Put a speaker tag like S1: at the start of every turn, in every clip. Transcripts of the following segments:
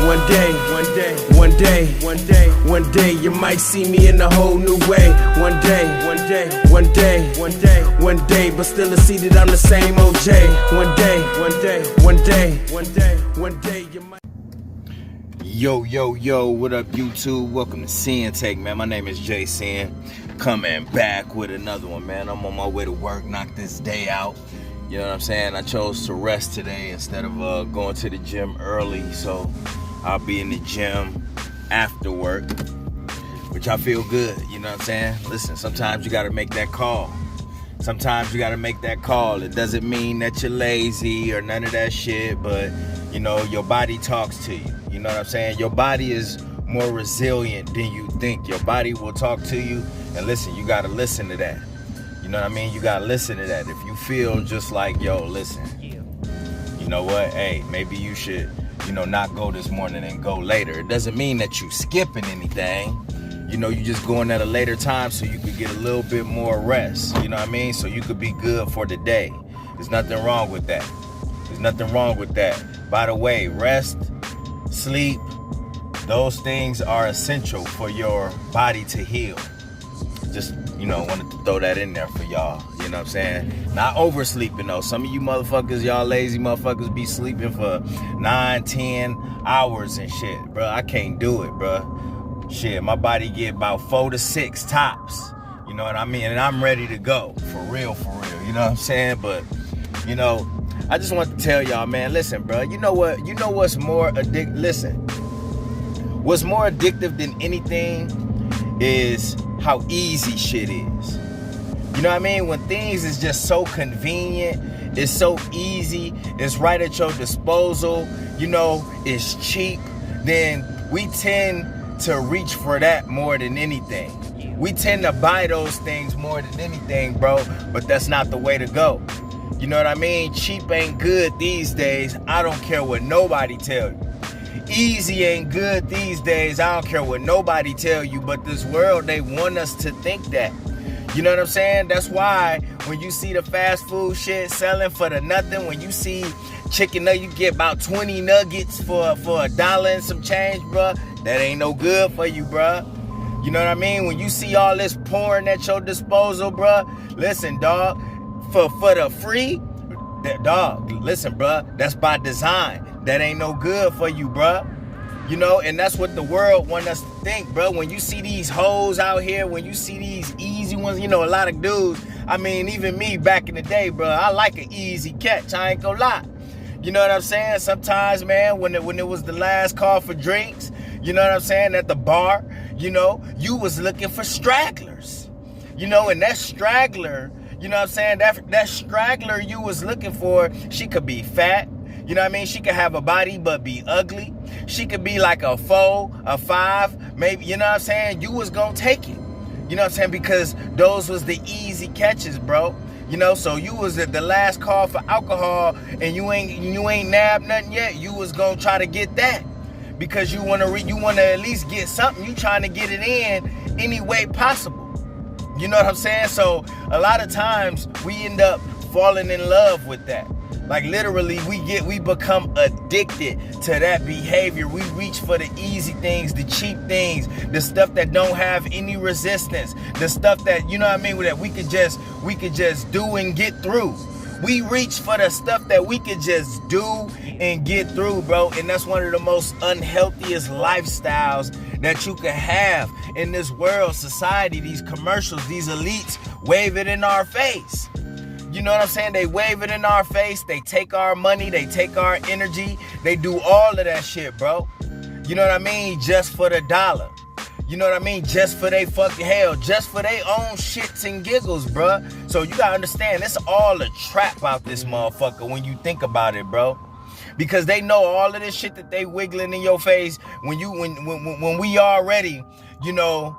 S1: One day, you might see me in a whole new way. One day, but still I see that I'm the same OJ. One day, you might.
S2: Yo, what up, YouTube? Welcome to Sinn-Take, man. My name is Jason. Coming back with another one, man. I'm on my way to work, knock this day out. You know what I'm saying? I chose to rest today instead of going to the gym early, so I'll be in the gym after work, which I feel good, you know what I'm saying? Listen, sometimes you gotta make that call. It doesn't mean that you're lazy or none of that shit, but you know, your body talks to you. You know what I'm saying? Your body is more resilient than you think. Your body will talk to you, and listen, you gotta listen to that. You know what I mean? You gotta listen to that. If you feel just like, yo, listen, you know what? Hey, maybe you should, you know, not go this morning and go later. It doesn't mean that you skipping anything. You know, you just going at a later time so you could get a little bit more rest. You know what I mean? So you could be good for the day. There's nothing wrong with that. By the way, rest, sleep, those things are essential for your body to heal. Just, you know, wanted to throw that in there for y'all. You know what I'm saying? Not oversleeping though. Some of you motherfuckers, y'all lazy motherfuckers be sleeping for 9, 10 hours and shit. Bro, I can't do it, bro. Shit, my body get about 4 to 6 tops. You know what I mean? And I'm ready to go. For real. You know what I'm saying? But, you know, I just want to tell y'all, man, listen, bro. You know what? You know what's more addictive? Listen. What's more addictive than anything is how easy shit is. You know what I mean? When things is just so convenient, it's so easy, it's right at your disposal, you know, it's cheap, then we tend to reach for that more than anything. We tend to buy those things more than anything, bro, but that's not the way to go. You know what I mean? Cheap ain't good these days. I don't care what nobody tell you. Easy ain't good these days. I don't care what nobody tell you, but this world, they want us to think that. You know what I'm saying? That's why when you see the fast food shit selling for the nothing, when you see chicken nugget, you get about 20 nuggets for $1 and some change, bruh. That ain't no good for you, bruh. You know what I mean? When you see all this porn at your disposal, bruh, listen, dog, for the free, dog, listen, bruh, that's by design. That ain't no good for you, bruh. You know, and that's what the world want us to think, bro. When you see these hoes out here, when you see these easy ones, you know, a lot of dudes, I mean, even me back in the day, bro, I like an easy catch. I ain't gonna lie. You know what I'm saying? Sometimes, man, when it was the last call for drinks, you know what I'm saying, at the bar, you know, you was looking for stragglers. You know, and that straggler, you know what I'm saying, that straggler you was looking for, she could be fat. You know what I mean? She could have a body but be ugly. She could be like a 4, a 5, maybe, you know what I'm saying? You was gonna take it. You know what I'm saying? Because those was the easy catches, bro. You know, so you was at the last call for alcohol and you ain't nabbed nothing yet. You was gonna try to get that. Because you wanna at least get something. You trying to get it in any way possible. You know what I'm saying? So a lot of times we end up falling in love with that. Like literally we become addicted to that behavior. We reach for the easy things, the cheap things, the stuff that don't have any resistance, the stuff that, you know what I mean, that we could just do and get through. We reach for the stuff that we could just do and get through, bro. And that's one of the most unhealthiest lifestyles that you can have in this world, society, these commercials, these elites wave it in our face. You know what I'm saying? They wave it in our face. They take our money. They take our energy. They do all of that shit, bro. You know what I mean? Just for the dollar. You know what I mean? Just for they fucking hell. Just for their own shits and giggles, bro. So you gotta understand, it's all a trap out this motherfucker when you think about it, bro. Because they know all of this shit that they wiggling in your face when we already, you know,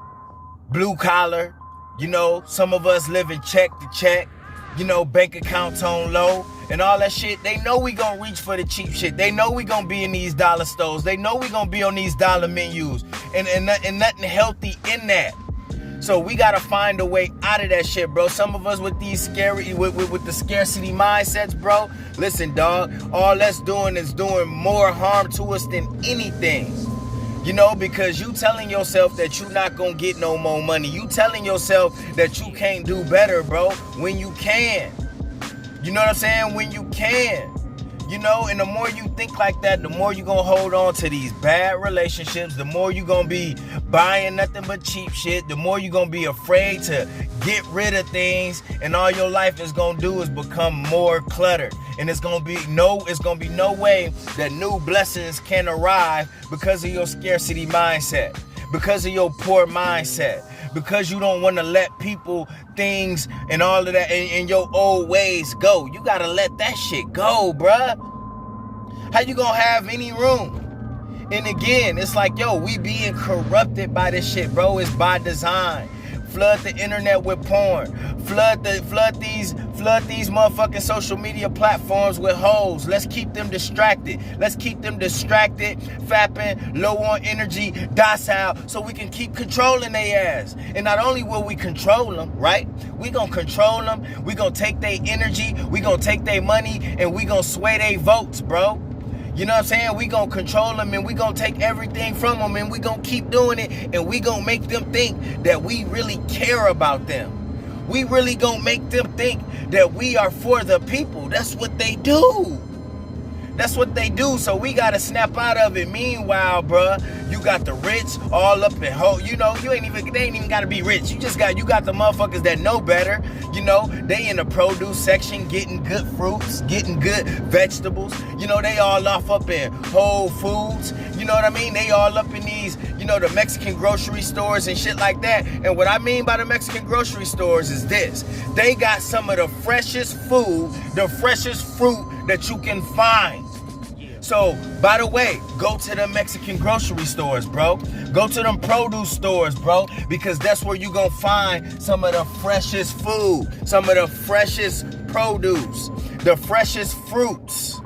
S2: blue collar. You know, some of us living check to check. You know, bank accounts on low and all that shit. They know we gonna reach for the cheap shit. They know we gonna be in these dollar stores. They know we gonna be on these dollar menus and nothing healthy in that. So we gotta find a way out of that shit, bro. Some of us with these scary, with the scarcity mindsets, bro. Listen, dog, all that's doing is doing more harm to us than anything. You know, because you telling yourself that you not gonna get no more money. You telling yourself that you can't do better, bro, when you can. You know what I'm saying? When you can. You know, and the more you think like that, the more you gonna hold on to these bad relationships, the more you gonna be buying nothing but cheap shit, the more you gonna be afraid to get rid of things, and all your life is gonna do is become more cluttered. And it's gonna be no way that new blessings can arrive because of your scarcity mindset, because of your poor mindset, because you don't want to let people, things, and all of that, and your old ways go. You gotta let that shit go, bruh. How you gonna have any room? And again, it's like, yo, we being corrupted by this shit, bro. It's by design. Flood the internet with porn. Flood these motherfucking social media platforms with hoes. Let's keep them distracted. Fapping, low on energy, docile, so we can keep controlling their ass. And not only will we control them, right? We gonna control them. We gonna take their energy. We gonna take their money, and we gonna sway their votes, bro. You know what I'm saying? We gonna control them, and we gonna take everything from them, and we gonna keep doing it, and we gonna make them think that we really care about them. We really gonna make them think that we are for the people. That's what they do. That's what they do. So we gotta snap out of it. Meanwhile, bruh, you got the rich all up in you know, they ain't even gotta be rich. You got the motherfuckers that know better. You know, they in the produce section getting good fruits, getting good vegetables. You know, they all off up in Whole Foods. You know what I mean? They all up in these, you know, the Mexican grocery stores and shit like that. And what I mean by the Mexican grocery stores is this. They got some of the freshest food, the freshest fruit that you can find. So, by the way, go to the Mexican grocery stores, bro. Go to them produce stores, bro, because that's where you gonna find some of the freshest food, some of the freshest produce, the freshest fruits.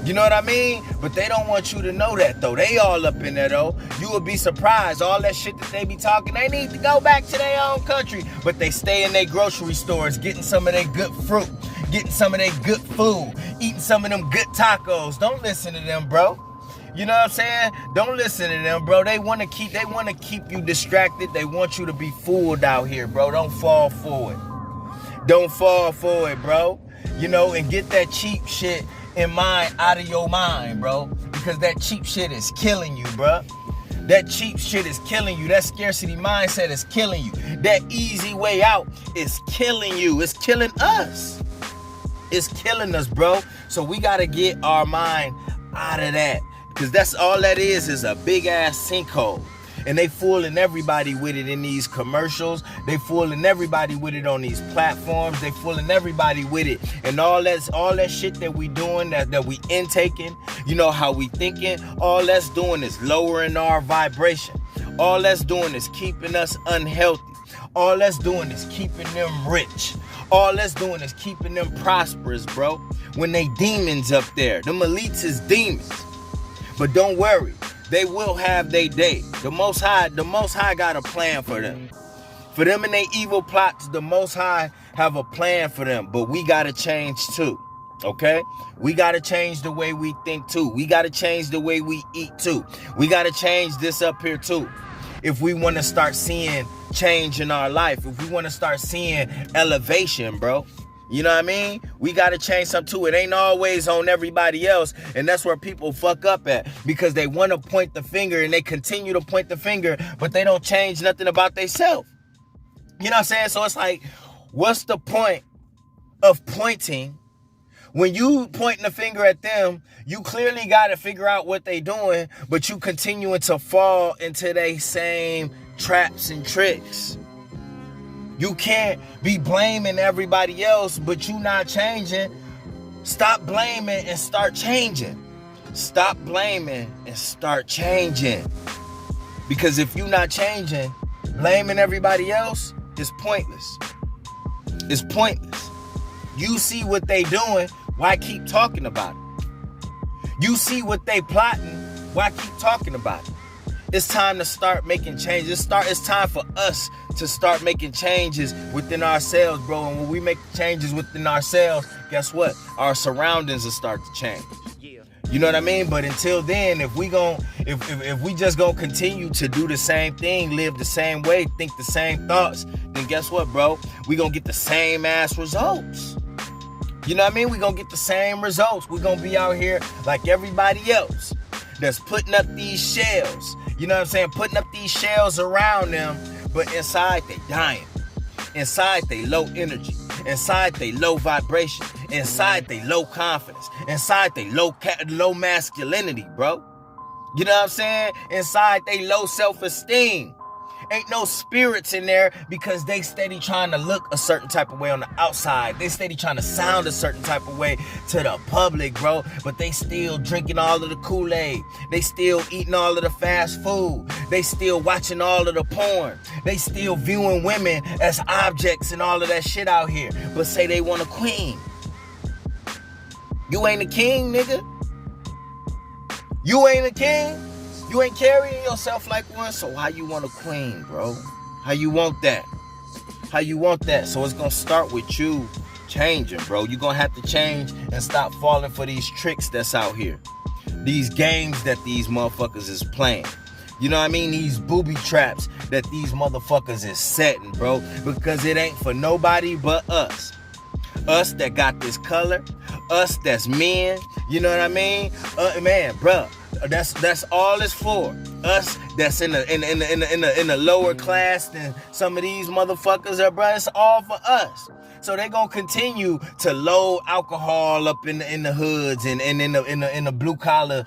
S2: You know what I mean? But they don't want you to know that, though. They all up in there, though. You would be surprised. All that shit that they be talking, they need to go back to their own country. But they stay in their grocery stores getting some of their good fruit, getting some of their good food, eating some of them good tacos. Don't listen to them, bro. You know what I'm saying? Don't listen to them, bro. They want to keep you distracted. They want you to be fooled out here, bro. Don't fall for it. Don't fall for it, bro. You know, and get that cheap shit in mind out of your mind, bro. Because that cheap shit is killing you, bro. That cheap shit is killing you. That scarcity mindset is killing you. That easy way out is killing you. It's killing us. It's killing us, bro. So we got to get our mind out of that. Because that's all that is a big ass sinkhole. And they fooling everybody with it in these commercials. They fooling everybody with it on these platforms. They fooling everybody with it. And all that shit that we doing, that we intaking, you know, how we thinking, all that's doing is lowering our vibration. All that's doing is keeping us unhealthy. All that's doing is keeping them rich. All that's doing is keeping them prosperous, bro. When they demons up there. Them elites is demons. But don't worry. They will have their day. The Most High got a plan for them. For them and their evil plots, the Most High have a plan for them. But we got to change too. Okay? We got to change the way we think too. We got to change the way we eat too. We got to change this up here too. If we want to start seeing change in our life. If we want to start seeing elevation, bro. You know what I mean? We got to change something too. It ain't always on everybody else. And that's where people fuck up at. Because they want to point the finger and they continue to point the finger, but they don't change nothing about themselves. You know what I'm saying? So it's like, what's the point of pointing? When you pointing the finger at them, you clearly got to figure out what they doing, but you continuing to fall into their same traps and tricks. You can't be blaming everybody else, but you not changing. Stop blaming and start changing. Stop blaming and start changing. Because if you not changing, blaming everybody else is pointless. It's pointless. You see what they doing, why keep talking about it? You see what they plotting, why keep talking about it? It's time to start making changes. It's time for us to start making changes within ourselves, bro. And when we make changes within ourselves, guess what? Our surroundings will start to change. You know what I mean? But until then, if we just gonna continue to do the same thing, live the same way, think the same thoughts, then guess what, bro? We gonna get the same ass results. You know what I mean? We gonna get the same results. We gonna be out here like everybody else that's putting up these shells. You know what I'm saying? Putting up these shells around them, but inside they dying. Inside they low energy. Inside they low vibration. Inside they low confidence. Inside they low masculinity, bro. You know what I'm saying? Inside they low self-esteem. Ain't no spirits in there because they steady trying to look a certain type of way on the outside. They steady trying to sound a certain type of way to the public, bro. But they still drinking all of the Kool-Aid. They still eating all of the fast food. They still watching all of the porn. They still viewing women as objects and all of that shit out here. But say they want a queen. You ain't a king, nigga. You ain't a king. You ain't carrying yourself like one, so how you want a queen, bro? How you want that? How you want that? So it's gonna start with you changing, bro. You're gonna have to change and stop falling for these tricks that's out here. These games that these motherfuckers is playing. You know what I mean? These booby traps that these motherfuckers is setting, bro. Because it ain't for nobody but us. Us that got this color. Us that's men. You know what I mean? Man, bruh. That's all it's for. Us that's in the lower class than some of these motherfuckers are, bro. It's all for us. So they gonna continue to load alcohol up in the hoods and in the blue collar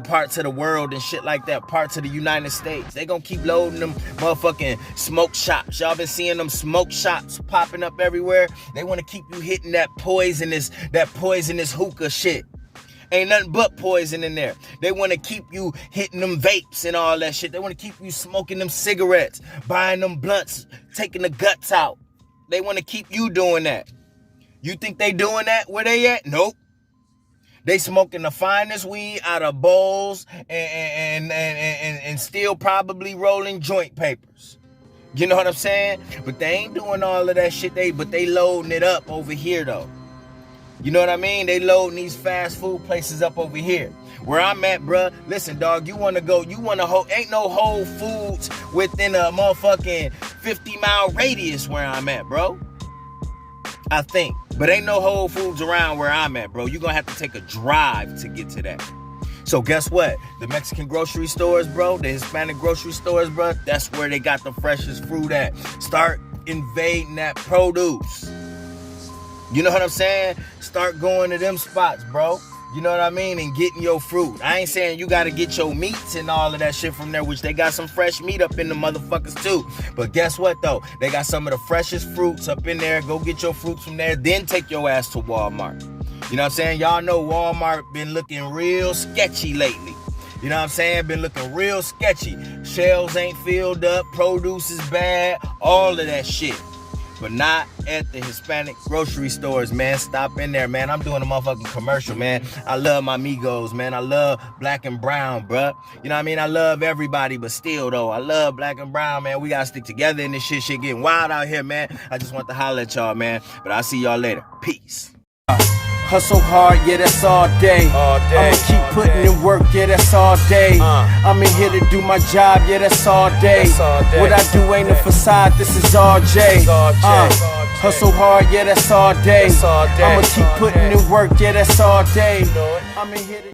S2: parts of the world and shit like that, parts of the United States. They gonna keep loading them motherfucking smoke shops. Y'all been seeing them smoke shops popping up everywhere. They wanna keep you hitting that poisonous hookah shit. Ain't nothing but poison in there. They want to keep you hitting them vapes and all that shit. They want to keep you smoking them cigarettes, buying them blunts, taking the guts out. They want to keep you doing that. You think they doing that where they at? Nope. They smoking the finest weed out of bowls and still probably rolling joint papers. You know what I'm saying? But they ain't doing all of that shit. But they loading it up over here though. You know what I mean? They loading these fast food places up over here. Where I'm at, bruh, listen, dog, ain't no Whole Foods within a motherfucking 50-mile radius where I'm at, bro. I think. But ain't no Whole Foods around where I'm at, bro. You're gonna have to take a drive to get to that. So guess what? The Mexican grocery stores, bro, the Hispanic grocery stores, bro, that's where they got the freshest fruit at. Start invading that produce. You know what I'm saying? Start going to them spots, bro. You know what I mean? And getting your fruit. I ain't saying you got to get your meats and all of that shit from there, which they got some fresh meat up in the motherfuckers too. But guess what though? They got some of the freshest fruits up in there. Go get your fruits from there. Then take your ass to Walmart. You know what I'm saying? Y'all know Walmart been looking real sketchy lately. You know what I'm saying? Been looking real sketchy. Shelves ain't filled up. Produce is bad. All of that shit. But not at the Hispanic grocery stores, man. Stop in there, man. I'm doing a motherfucking commercial, man. I love my Migos, man. I love black and brown, bruh. You know what I mean? I love everybody, but still, though, I love black and brown, man. We gotta stick together in this shit. Shit getting wild out here, man. I just want to holler at y'all, man. But I'll see y'all later. Peace.
S1: Hustle hard, yeah, that's all day. I'ma keep putting in work, yeah, that's all day. I'm in here to do my job, yeah, that's all day. What I do ain't a facade, this is all J. Hustle hard, yeah, that's all day. I'ma keep putting in work, yeah, that's all day. I'm in here to